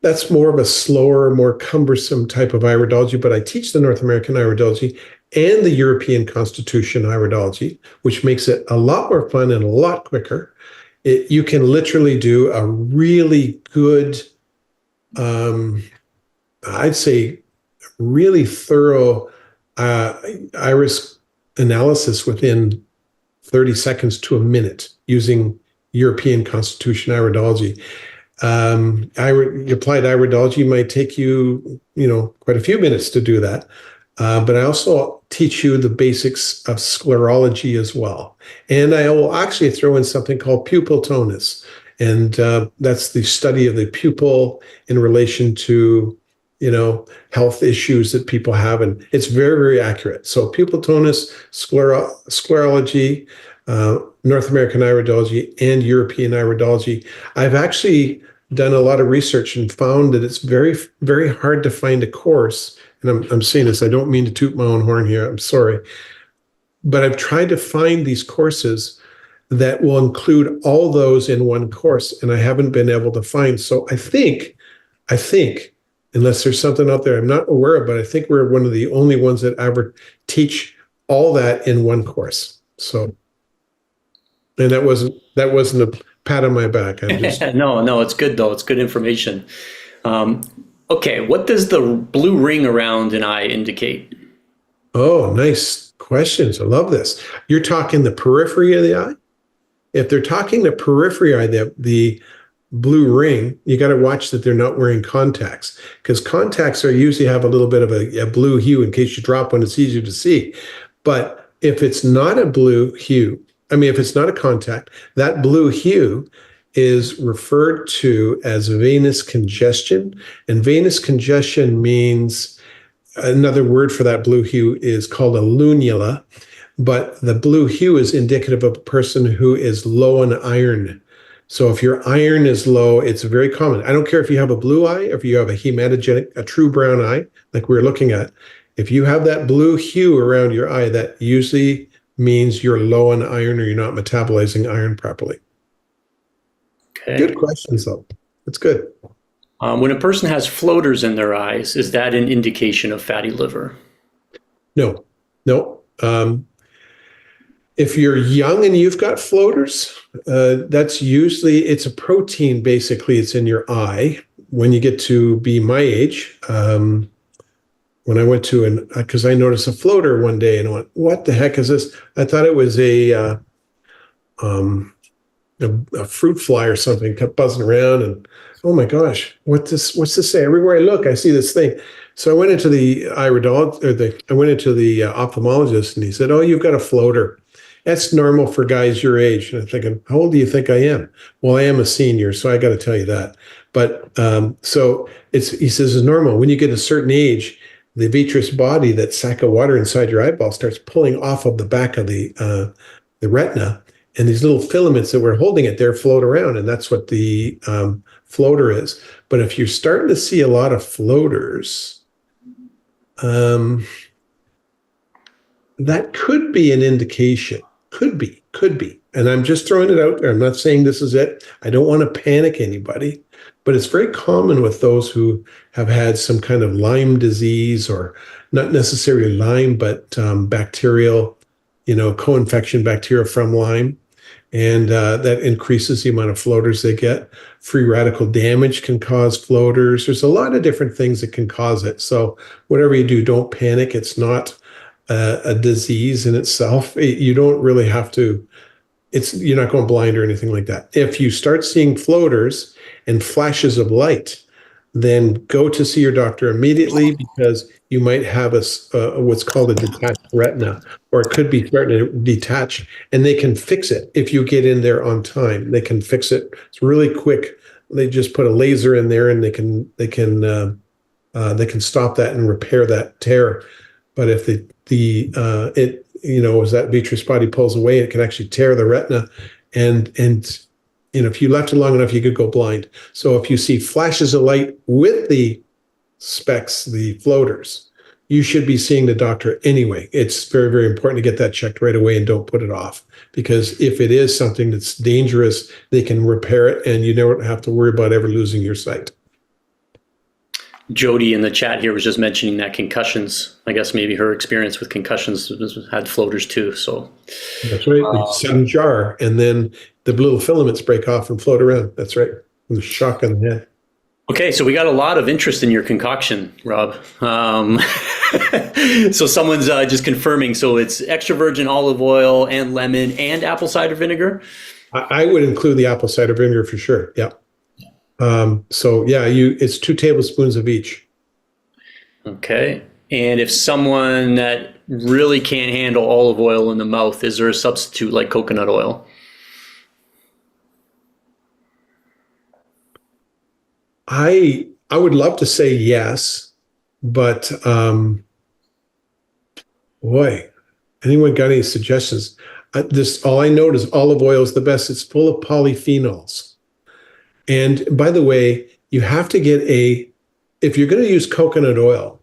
That's more of a slower, more cumbersome type of iridology, but I teach the North American iridology and the European Constitution iridology, which makes it a lot more fun and a lot quicker. You can literally do a really good, I'd say, really thorough iris analysis within 30 seconds to a minute using European Constitution iridology. Applied iridology might take you, quite a few minutes to do that. But I also teach you the basics of sclerology as well. And I will actually throw in something called pupil tonus. And that's the study of the pupil in relation to, health issues that people have, and it's very, very accurate. So pupil tonus, sclerology, North American Iridology, and European Iridology. I've actually done a lot of research and found that it's very, very hard to find a course. And I'm saying this, I don't mean to toot my own horn here, I'm sorry. But I've tried to find these courses that will include all those in one course, and I haven't been able to find. So I think, unless there's something out there I'm not aware of, but I think we're one of the only ones that ever teach all that in one course. So, and that wasn't a pat on my back. I'm just No, it's good though. It's good information. Okay, what does the blue ring around an eye indicate? Oh, nice questions. I love this. You're talking the periphery of the eye? If they're talking the periphery eye, the blue ring, you got to watch that they're not wearing contacts, because contacts usually have a little bit of a blue hue. In case you drop one, it's easier to see. But if it's not a blue hue, if it's not a contact, that blue hue is referred to as venous congestion. And venous congestion means, another word for that blue hue is called a lunula. But the blue hue is indicative of a person who is low on iron. So if your iron is low, it's very common. I don't care if you have a blue eye or if you have a hematogenic, a true brown eye, like we were looking at. If you have that blue hue around your eye, that usually means you're low on iron or you're not metabolizing iron properly. Okay. Good questions, though. That's good. When a person has floaters in their eyes, is that an indication of fatty liver? No. If you're young and you've got floaters, that's usually, it's a protein, basically, it's in your eye. When you get to be my age, when I went to because I noticed a floater one day and I went, what the heck is this? I thought it was a fruit fly or something, kept buzzing around, and oh my gosh, what's this say? Everywhere I look, I see this thing. So I went into the ophthalmologist, and he said, oh, you've got a floater. That's normal for guys your age. And I'm thinking, how old do you think I am? Well, I am a senior, so I got to tell you that. But so he says it's normal. When you get a certain age, the vitreous body, that sac of water inside your eyeball, starts pulling off of the back of the retina, and these little filaments that were holding it there float around, and that's what the floater is. But if you're starting to see a lot of floaters, that could be an indication. Could be. And I'm just throwing it out there. I'm not saying this is it. I don't want to panic anybody, but it's very common with those who have had some kind of Lyme disease, or not necessarily Lyme, but bacterial, co-infection bacteria from Lyme. And that increases the amount of floaters they get. Free radical damage can cause floaters. There's a lot of different things that can cause it. So whatever you do, don't panic. It's not a disease in itself. You don't really have to, you're not going blind or anything like that. If you start seeing floaters and flashes of light, then go to see your doctor immediately, because you might have what's called a detached retina, or it could be starting to detach, and they can fix it if you get in there on time. They can fix it. It's really quick. They just put a laser in there, and they can stop that and repair that tear. But if as that vitreous body pulls away, it can actually tear the retina, and if you left it long enough, you could go blind. So if you see flashes of light with the specks, the floaters, you should be seeing the doctor anyway. It's very, very important to get that checked right away and don't put it off, because if it is something that's dangerous, they can repair it and you never have to worry about ever losing your sight. Jody in the chat here was just mentioning that concussions, I guess maybe her experience with concussions had floaters too. So that's right. Sudden jar, and then the little filaments break off and float around. That's right. The shock on the head. Okay, so we got a lot of interest in your concoction, Rob. So someone's just confirming. So it's extra virgin olive oil and lemon and apple cider vinegar? I would include the apple cider vinegar for sure. Yeah. It's 2 tablespoons of each. Okay. And if someone that really can't handle olive oil in the mouth, is there a substitute like coconut oil? I would love to say yes, But boy, anyone got any suggestions? This all I know is olive oil is the best. It's full of polyphenols. And by the way, you have to get if you're going to use coconut oil,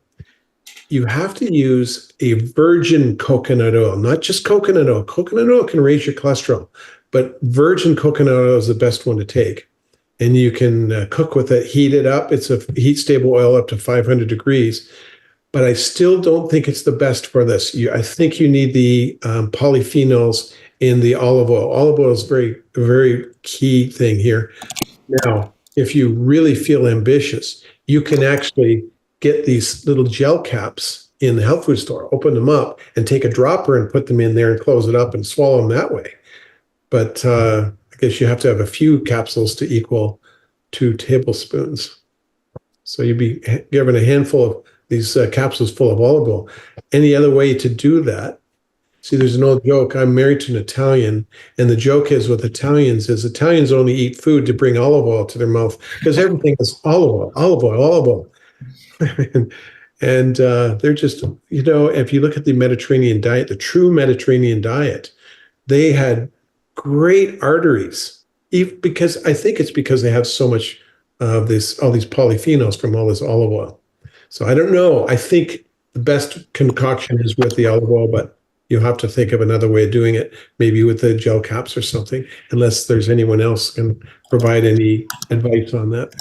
you have to use a virgin coconut oil, not just coconut oil. Coconut oil can raise your cholesterol, but virgin coconut oil is the best one to take. And you can cook with it, heat it up. It's a heat stable oil up to 500 degrees. But I still don't think it's the best for this. I think you need the polyphenols in the olive oil. Olive oil is a very key thing here. Now, if you really feel ambitious, you can actually get these little gel caps in the health food store, open them up and take a dropper and put them in there and close it up and swallow them that way. But I guess you have to have a few capsules to equal 2 tablespoons. So you'd be given a handful of these capsules full of olive oil. Any other way to do that? See, there's an old joke. I'm married to an Italian, and the joke is with Italians is Italians only eat food to bring olive oil to their mouth because everything is olive oil, olive oil, olive oil. and they're just, if you look at the Mediterranean diet, the true Mediterranean diet, they had great arteries, because I think it's because they have so much of all these polyphenols from all this olive oil. So I don't know. I think the best concoction is with the olive oil, but you'll have to think of another way of doing it, maybe with the gel caps or something, unless there's anyone else can provide any advice on that.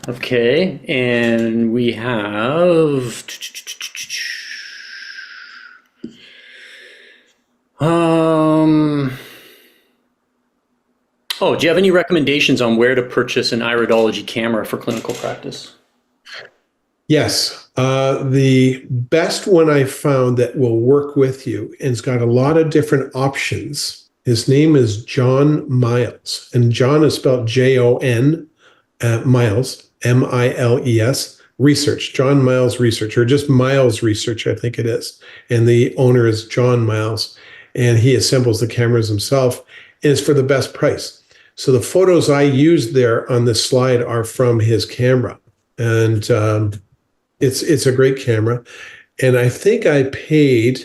Okay, and we have oh, do you have any recommendations on where to purchase an iridology camera for clinical practice? Yes. The best one I found that will work with you, and it's got a lot of different options. His name is John Miles, and John is spelled Jon, Miles, Miles, Research, John Miles Research, or just Miles Research, I think it is. And the owner is John Miles, and he assembles the cameras himself, and it's for the best price. So the photos I used there on this slide are from his camera, and it's a great camera. And I think I paid,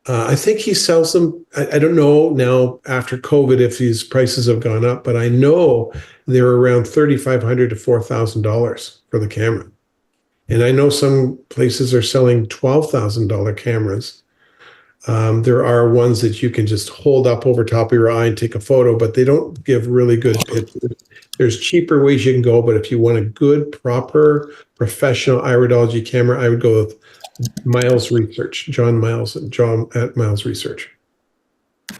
I think he sells them. I don't know now after COVID if these prices have gone up, but I know they're around $3,500 to $4,000 for the camera. And I know some places are selling $12,000 cameras. There are ones that you can just hold up over top of your eye and take a photo, but they don't give really good pictures. There's cheaper ways you can go, but if you want a good, proper, professional iridology camera, I would go with Miles Research, John Miles, and John at Miles Research. I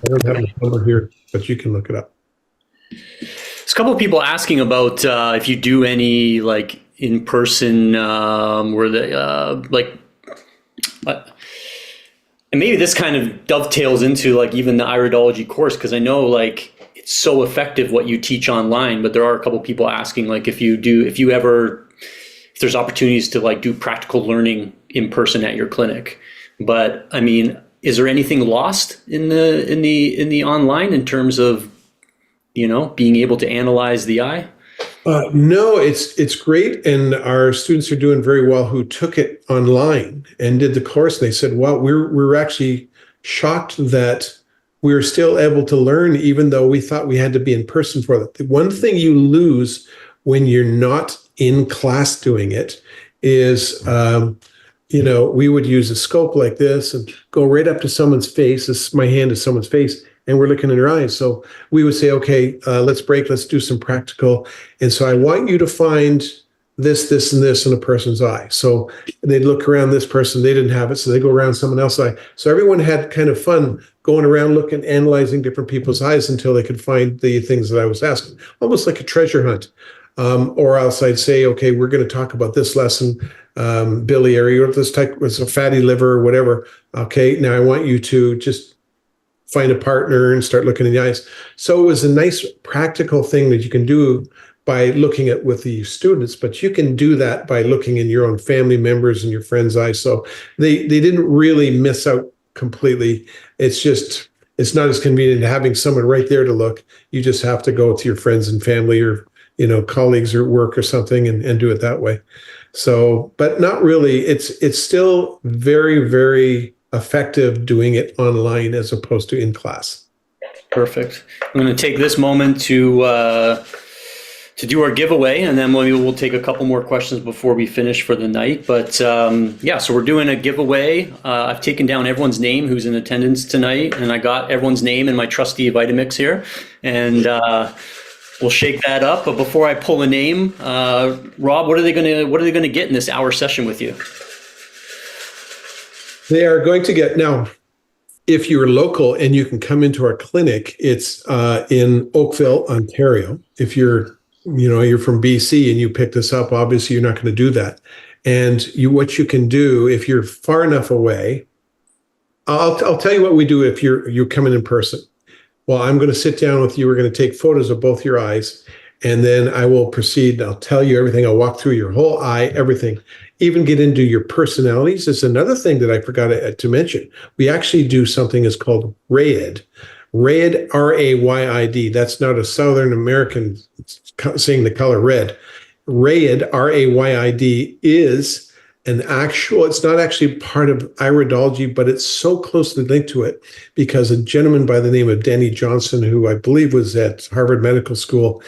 don't have the number here, but you can look it up. There's a couple of people asking about if you do any like in-person where the and maybe this kind of dovetails into like even the iridology course, because I know like it's so effective what you teach online, but there are a couple of people asking like if there's opportunities to like do practical learning in person at your clinic. But I mean, is there anything lost in the online in terms of, being able to analyze the eye? No, it's great, and our students are doing very well who took it online and did the course. They said, "Wow, we're actually shocked that we're still able to learn, even though we thought we had to be in person for that." The one thing you lose when you're not in class doing it is, we would use a scope like this and go right up to someone's face. My hand is someone's face, and we're looking in their eyes. So we would say, okay, let's break, let's do some practical. And so I want you to find this, this, and this in a person's eye. So they'd look around this person, they didn't have it, so they go around someone else's eye. So everyone had kind of fun going around looking, analyzing different people's eyes until they could find the things that I was asking, almost like a treasure hunt. Or else I'd say, okay, we're going to talk about this lesson, biliary, or this type was a fatty liver or whatever. Okay, now I want you to just find a partner and start looking in the eyes. So it was a nice practical thing that you can do by looking at with the students, but you can do that by looking in your own family members and your friends' eyes. So they didn't really miss out completely. It's just, it's not as convenient having someone right there to look. You just have to go to your friends and family or colleagues or work or something and do it that way. So, but not really. It's still very, very effective doing it online as opposed to in class. Perfect. I'm going to take this moment to do our giveaway, and then we'll take a couple more questions before we finish for the night. But yeah, so we're doing a giveaway. I've taken down everyone's name who's in attendance tonight, and I got everyone's name in my trusty Vitamix here, and we'll shake that up. But before I pull a name, Rob, what are they gonna get in this hour session with you? They are going to get now. If you're local and you can come into our clinic, it's in Oakville, Ontario. If you're from BC and you pick this up, obviously you're not going to do that. And what you can do if you're far enough away, I'll tell you what we do if you're coming in person. Well, I'm going to sit down with you. We're going to take photos of both your eyes, and then I will proceed. I'll tell you everything. I'll walk through your whole eye, everything. Even get into your personalities. It's another thing that I forgot to mention. We actually do something that's called RAID. RAID, R-A-Y-I-D. That's not a Southern American saying the color red. RAID, R-A-Y-I-D, is it's not actually part of iridology, but it's so closely linked to it because a gentleman by the name of Danny Johnson, who I believe was at Harvard Medical School,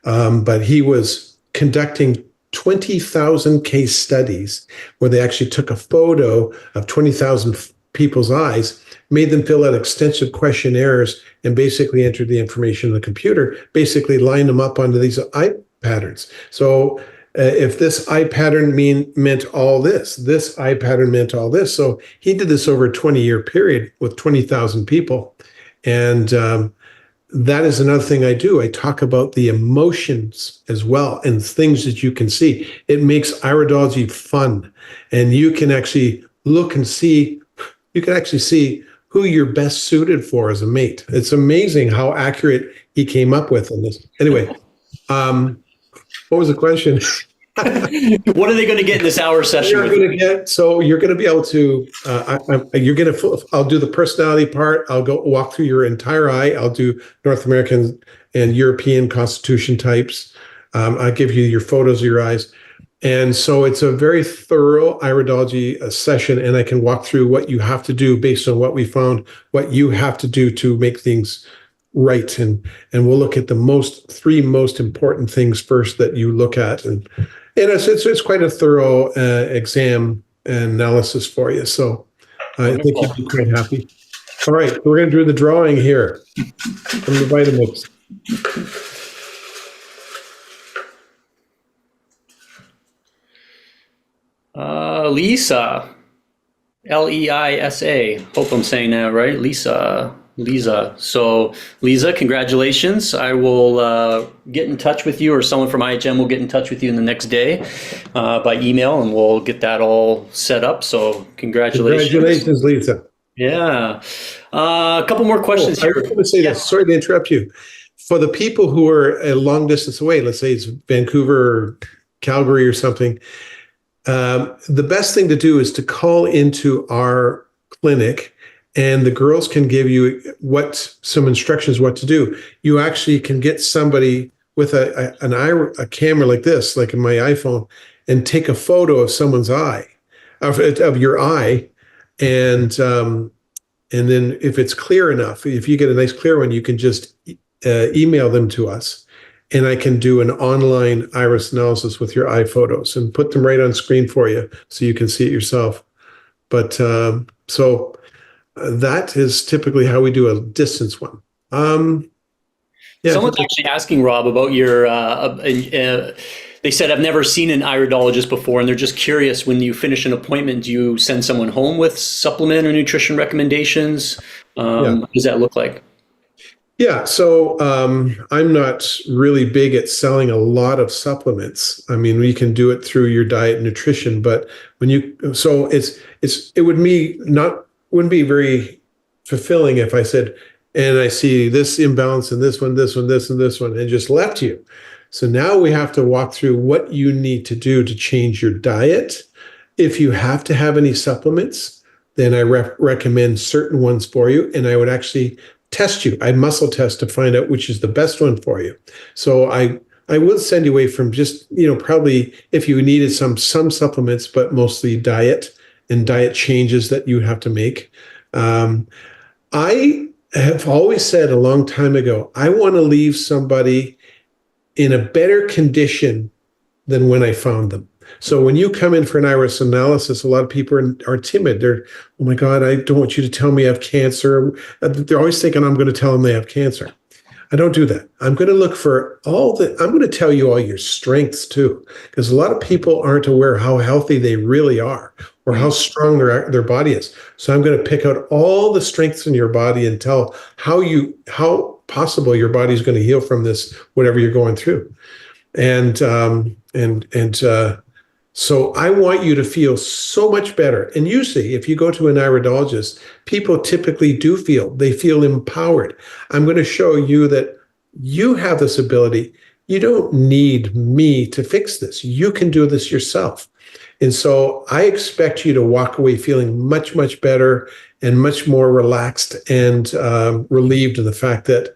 but he was conducting 20,000 case studies where they actually took a photo of 20,000 people's eyes, made them fill out extensive questionnaires, and basically entered the information in the computer, basically lined them up onto these eye patterns. So if this eye pattern meant all this eye pattern meant all this. So he did this over a 20-year period with 20,000 people. And that is another thing I do. I talk about the emotions as well and things that you can see. It makes iridology fun. And you can actually look and see, you can actually see who you're best suited for as a mate. It's amazing how accurate he came up with in this. Anyway, what was the question? What are they going to get in this hour session? You're going to be able to, I'll do the personality part. I'll go walk through your entire eye. I'll do North American and European constitution types. I'll give you your photos of your eyes. And so it's a very thorough iridology session, and I can walk through what you have to do based on what we found, what you have to do to make things right. And we'll look at the three most important things first that you look at. And it's quite a thorough exam and analysis for you. So I think you'll be quite happy. All right, we're going to do the drawing here from the Vitamix. Lisa, Leisa. Hope I'm saying that right. Lisa. So Lisa, congratulations. I will get in touch with you, or someone from IHM will get in touch with you in the next day by email, and we'll get that all set up. So congratulations. Congratulations, Lisa. Yeah. A couple more questions here. I was going to say this. Sorry to interrupt you. For the people who are a long distance away, let's say it's Vancouver or Calgary or something, the best thing to do is to call into our clinic, and the girls can give you some instructions what to do. You actually can get somebody with a camera like this, like in my iPhone, and take a photo of someone's eye, of your eye, and then if it's clear enough, if you get a nice clear one, you can just email them to us. And I can do an online iris analysis with your eye photos and put them right on screen for you so you can see it yourself. But so that is typically how we do a distance one. Yeah. Someone's actually asking Rob about your, they said, I've never seen an iridologist before, and they're just curious, when you finish an appointment, do you send someone home with supplement or nutrition recommendations? What does that look like? Yeah, so I'm not really big at selling a lot of supplements. I mean, we can do it through your diet and nutrition, but it wouldn't be very fulfilling if I said, and I see this imbalance in this one, this one, this, and this one, and just left you. So now we have to walk through what you need to do to change your diet. If you have to have any supplements, then I recommend certain ones for you, and I would actually test you. I muscle test to find out which is the best one for you. So I I will send you away from just, probably if you needed some supplements, but mostly diet and diet changes that you have to make. I have always said a long time ago, I want to leave somebody in a better condition than when I found them. So when you come in for an iris analysis, a lot of people are timid. They're, oh my God, I don't want you to tell me I have cancer. They're always thinking I'm going to tell them they have cancer. I don't do that. I'm going to look for I'm going to tell you all your strengths too, because a lot of people aren't aware how healthy they really are or how strong their body is. So I'm going to pick out all the strengths in your body and tell how possible your body is going to heal from this, whatever you're going through. So I want you to feel so much better. And usually, if you go to an iridologist, people typically they feel empowered. I'm going to show you that you have this ability. You don't need me to fix this. You can do this yourself. And so I expect you to walk away feeling much, much better and much more relaxed and relieved of the fact that,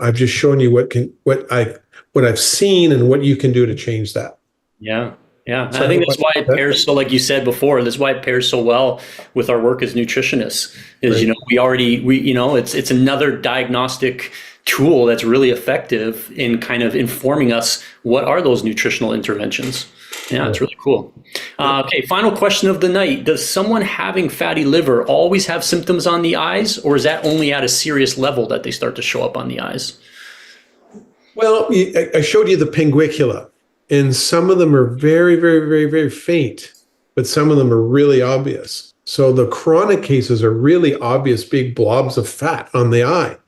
I've just shown you what I've seen and what you can do to change that. Yeah. Yeah. So I think that's why it pairs so, like you said before, that's why it pairs so well with our work as nutritionists is, right. It's another diagnostic tool that's really effective in kind of informing us what are those nutritional interventions. Yeah, it's really cool. Okay, final question of the night. Does someone having fatty liver always have symptoms on the eyes, or is that only at a serious level that they start to show up on the eyes? Well, I showed you the pinguicula. And some of them are very, very, very, very faint, but some of them are really obvious. So the chronic cases are really obvious, big blobs of fat on the eye.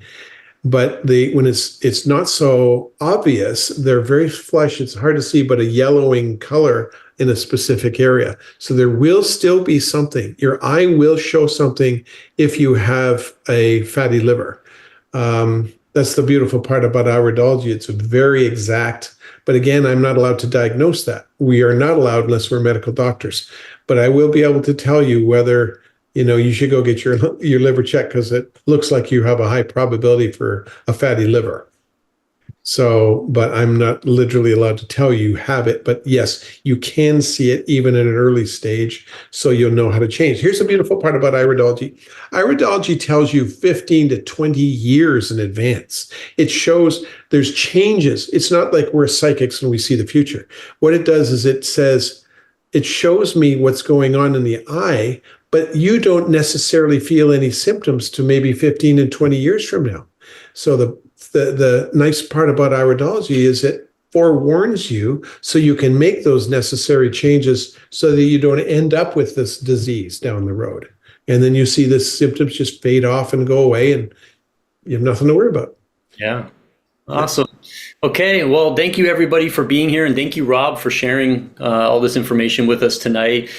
But when it's not so obvious, they're very flesh. It's hard to see, but a yellowing color in a specific area. So there will still be something. Your eye will show something if you have a fatty liver. That's the beautiful part about iridology. It's very exact. But again, I'm not allowed to diagnose that. We are not allowed unless we're medical doctors. But I will be able to tell you whether, you should go get your liver checked because it looks like you have a high probability for a fatty liver. So, but I'm not literally allowed to tell you have it. But yes, you can see it even at an early stage, so you'll know how to change. Here's the beautiful part about iridology. Iridology tells you 15 to 20 years in advance. It shows there's changes. It's not like we're psychics and we see the future. What it does is it shows me what's going on in the eye, but you don't necessarily feel any symptoms to maybe 15 and 20 years from now. So the nice part about iridology is it forewarns you so you can make those necessary changes so that you don't end up with this disease down the road. And then you see the symptoms just fade off and go away and you have nothing to worry about. Yeah. Awesome. Okay. Well, thank you everybody for being here. And thank you, Rob, for sharing all this information with us tonight.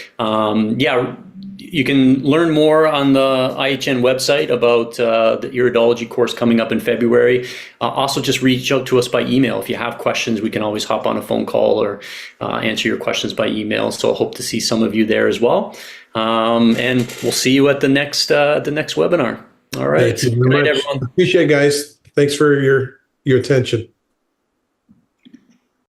You can learn more on the IHN website about the iridology course coming up in February. Also, just reach out to us by email. If you have questions, we can always hop on a phone call or answer your questions by email. So I hope to see some of you there as well. And we'll see you at the next webinar. All right. Thank you very much. Everyone. Appreciate it, guys. Thanks for your attention.